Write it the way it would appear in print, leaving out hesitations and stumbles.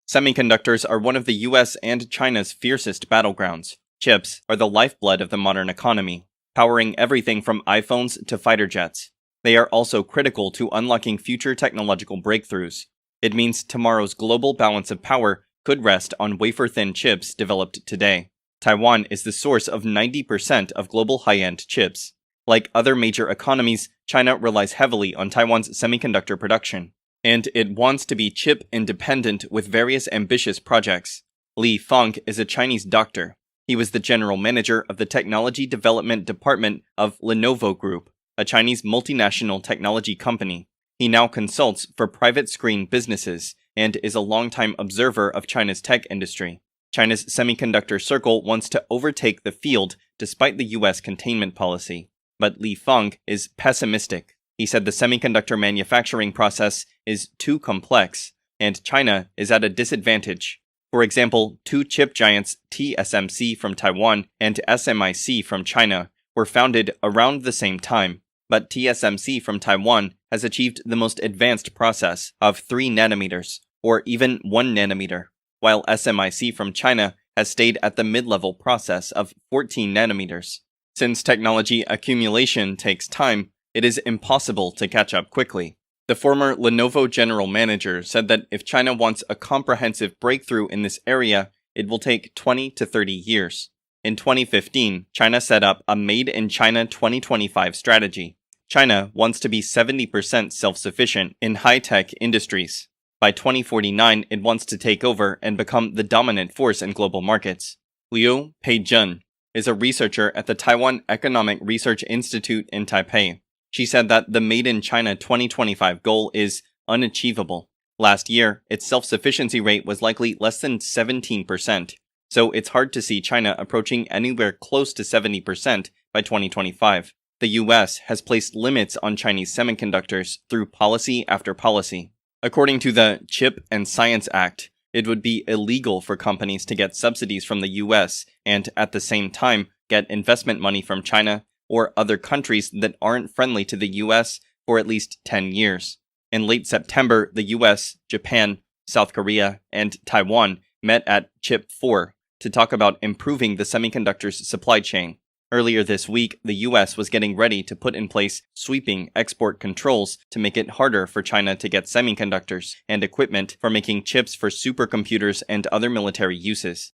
Semiconductors are one of the US and China's fiercest battlegrounds. Chips are the lifeblood of the modern economy, powering everything from iPhones to fighter jets. They are also critical to unlocking future technological breakthroughs. It means tomorrow's global balance of power could rest on wafer-thin chips developed today. Taiwan is the source of 90% of global high-end chips. Like other major economies, China relies heavily on Taiwan's semiconductor production, and it wants to be chip-independent with various ambitious projects. Li Feng is a Chinese doctor. He was the general manager of the Technology Development Department of Lenovo Group, a Chinese multinational technology company. He now consults for private screen businesses and is a longtime observer of China's tech industry. China's semiconductor circle wants to overtake the field despite the US containment policy. But Li Feng is pessimistic. He said the semiconductor manufacturing process is too complex, and China is at a disadvantage. For example, two chip giants, TSMC from Taiwan and SMIC from China, were founded around the same time, but TSMC from Taiwan has achieved the most advanced process of 3 nanometers, or even 1 nanometer, while SMIC from China has stayed at the mid-level process of 14 nanometers. Since technology accumulation takes time, it is impossible to catch up quickly. The former Lenovo general manager said that if China wants a comprehensive breakthrough in this area, it will take 20 to 30 years. In 2015, China set up a Made in China 2025 strategy. China wants to be 70% self-sufficient in high-tech industries. By 2049, it wants to take over and become the dominant force in global markets. Liu Peizhen is a researcher at the Taiwan Economic Research Institute in Taipei. She said that the Made in China 2025 goal is unachievable. Last year, its self-sufficiency rate was likely less than 17%, so it's hard to see China approaching anywhere close to 70% by 2025. The US has placed limits on Chinese semiconductors through policy after policy. According to the Chip and Science Act, it would be illegal for companies to get subsidies from the US and at the same time get investment money from China or other countries that aren't friendly to the US for at least 10 years. In late September, the US, Japan, South Korea, and Taiwan met at Chip 4 to talk about improving the semiconductors supply chain. Earlier this week, the US was getting ready to put in place sweeping export controls to make it harder for China to get semiconductors and equipment for making chips for supercomputers and other military uses.